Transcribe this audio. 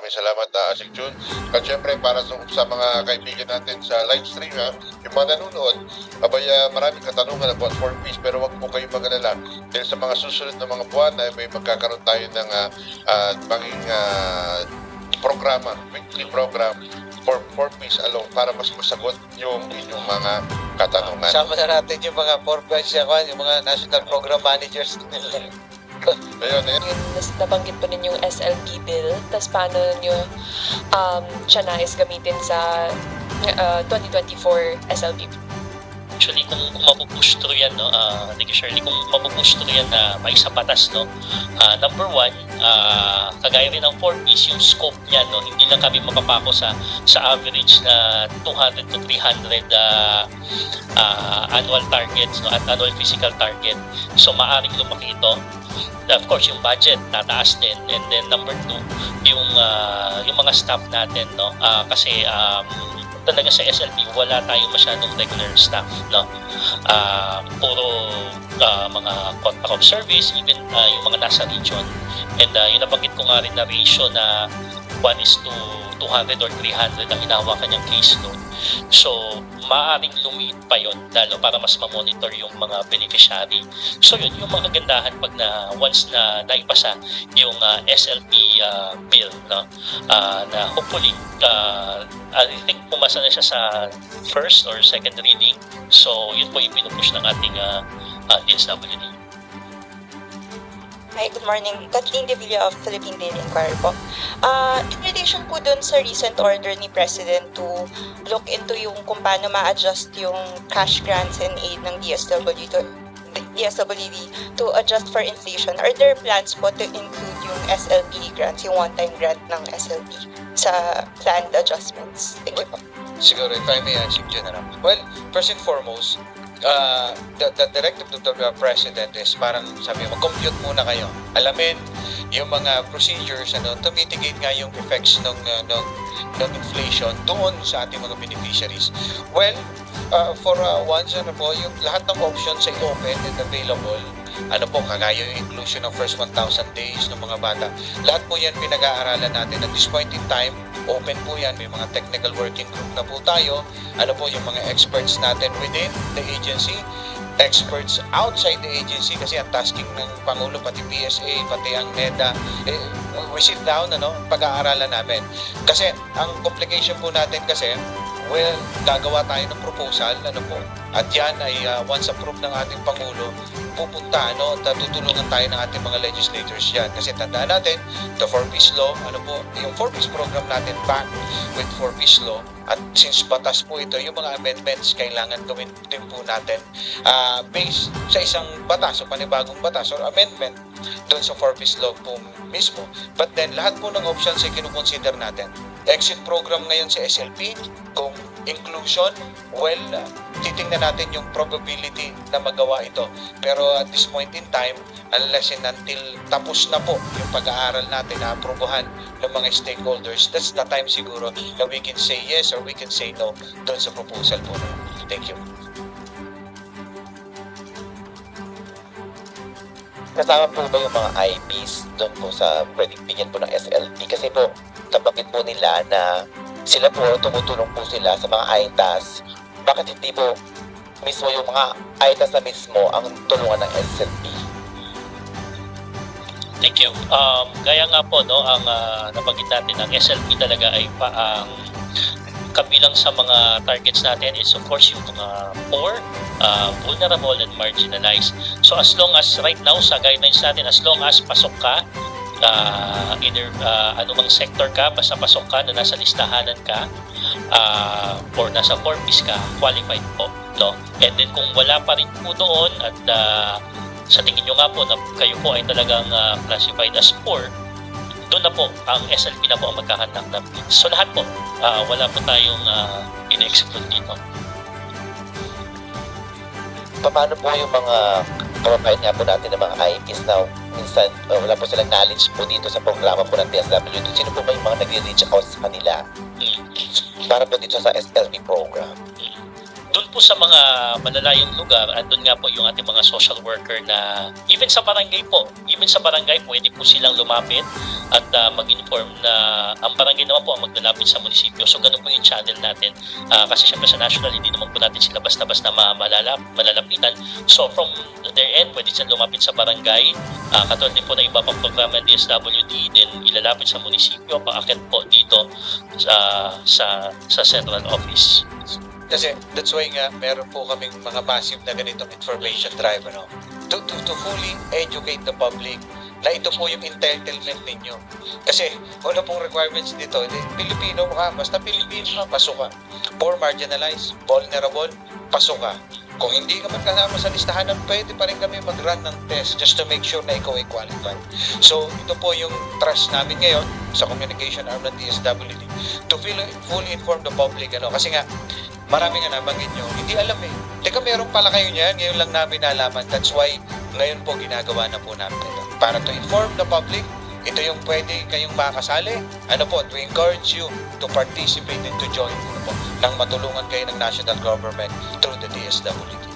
maraming salamat, Asik Jun. At syempre, para sa mga kaibigan natin sa live stream, yung mga nanonood, maraming katanungan about 4Ps, pero wag po kayong mag-alala. Dahil sa mga susunod na mga buwan, may magkakaroon tayo ng maging programa, weekly program for 4Ps alone para mas masagot yung inyong mga katanungan. Sama na natin yung mga 4Ps, yung mga national program managers. Ayun. Nabanggit po ninyong SLP bill, tapos paano nyo siya nais gamitin sa 2024 SLP bill? Actually, kung mapupush through yan, no, thank you, Shirley, kung mapupush through yan na may sa batas, no, number one, kagaya rin ng 4Ps, yung scope niya, no, hindi lang kami mapapako sa average na 200 to 300 annual targets, no, at annual physical target. So, maaring lumaki ito. Of course, yung budget tataas din, and then number two, yung mga staff natin, no, kasi talaga sa SLP wala tayong masyadong regular staff, no, puro mga contract of service, even yung mga nasa region, and yung nabanggit ko nga rin na ratio na 1:200 or 300 ang hinahawakan niyang caseload. So, maaaring lumiit pa yon lalo para mas ma-monitor yung mga beneficiary. So, yun, yung mga kagandahan pag once na naipasa yung SLP bill, no? Na hopefully, I think pumasa na siya sa first or second reading. So, yun po yung pinupush ng ating DSWD. Hi, good morning. Kathleen De Villa of Philippine Daily Inquirer po. In relation po dun sa recent order ni President to look into yung kung paano ma-adjust yung cash grants and aid ng DSWD to adjust for inflation, are there plans po to include yung SLP grants, yung one-time grant ng SLP sa planned adjustments? Thank you po. Siguro, if I may answer dyan, well, first and foremost, the directive of the President is parang sabi mo, compute muna kayo. Alamin yung mga procedures to mitigate nga yung effects ng inflation doon sa ating mga beneficiaries. Well, for once, yung lahat ng options ay open and available. Kagaya yung inclusion ng first 1,000 days ng mga bata. Lahat po yan pinag-aaralan natin. At this point in time, open po yan. May mga technical working group na po tayo. Yung mga experts natin within the agency, experts outside the agency, kasi ang tasking ng Pangulo, pati PSA, pati ang NEDA, we sit down, pag-aaralan namin. Kasi ang complication po natin kasi, well, gagawa tayo ng proposal, at yan ay once approved ng ating Pangulo, pupunta, tutulungan tayo ng ating mga legislators yan. Kasi tandaan natin, the 4Ps law, yung 4Ps program natin back with 4Ps law, at since batas po ito, yung mga amendments kailangan gawin din po natin based sa isang batas o panibagong batas or amendment doon sa 4Ps law po mismo. But then, lahat po ng options ay kinukonsider natin. Exit program ngayon sa SLP, kung inclusion, well, titingnan natin yung probability na magawa ito. Pero at this point in time, unless and until tapos na po yung pag-aaral natin na aprobohan ng mga stakeholders, that's the time siguro na we can say yes or we can say no doon sa proposal po. Thank you. Kasama po ba yung mga IPs doon po sa pwedeng bigyan po ng SLP? Kasi po, nabanggit po nila na sila po, tumutulong po sila sa mga ITAS. Bakit hindi po mismo yung mga ITAS na mismo ang tulungan ng SLP? Thank you. Gaya nga po, no, ang nabanggit natin, ang SLP talaga ay ang kabilang sa mga targets natin is of course yung mga poor, vulnerable and marginalized. So as long as right now sa guidelines natin, as long as pasok ka, either anumang sector ka, basta pasok ka na nasa listahanan ka, or nasa 4Ps ka, qualified po, no? And then kung wala pa rin po doon at sa tingin nyo nga po na kayo po ay talagang classified as poor, doon na po ang SLP na po ang magkahanap ng fees. So lahat po, wala po tayong in-exclude dito. Paano po yung mga kababayan nga po natin ng mga IPs na minsan wala po silang knowledge po dito sa programa po ng DSWD? Sino po ba yung mga nagre-reach out sa kanila para po dito sa SLP program? doon po sa mga malalayong lugar, andun nga po yung ating mga social worker na even sa barangay po, pwede po silang lumapit at mag-inform na ang barangay naman po ang maglalapit sa munisipyo. So ganun po yung channel natin. Kasi syempre sa national, hindi naman po natin sila basta-basta malalapitan. So from their end, pwede silang lumapit sa barangay. Katulad din po na iba pang programa ng DSWD, then ilalapit sa munisipyo, paakit po dito sa central office. Kasi that's why nga meron po kaming mga massive na ganitong information drive, ano, to fully educate the public na ito po yung entitlement ninyo. Kasi wala pong requirements dito. Pilipino ka, basta Pilipino ka, pasok ka. Poor, marginalized, vulnerable, pasok ka. Kung hindi ka man kasama sa listahan, pwede pa rin kami mag-run ng test just to make sure na ikaw ay qualified. So, ito po yung trust namin ngayon sa communication arm ng DSWD to fully inform the public. Ano? Kasi nga, marami nga nabanggit nyo, hindi alam eh. Teka, meron pala kayo niyan, ngayon lang namin nalaman. That's why, ngayon po ginagawa na po namin ito. Para to inform the public, ito yung pwede kayong makasali. Ano po, to encourage you to participate and to join po nang matulungan kayo ng national government through the DSWD.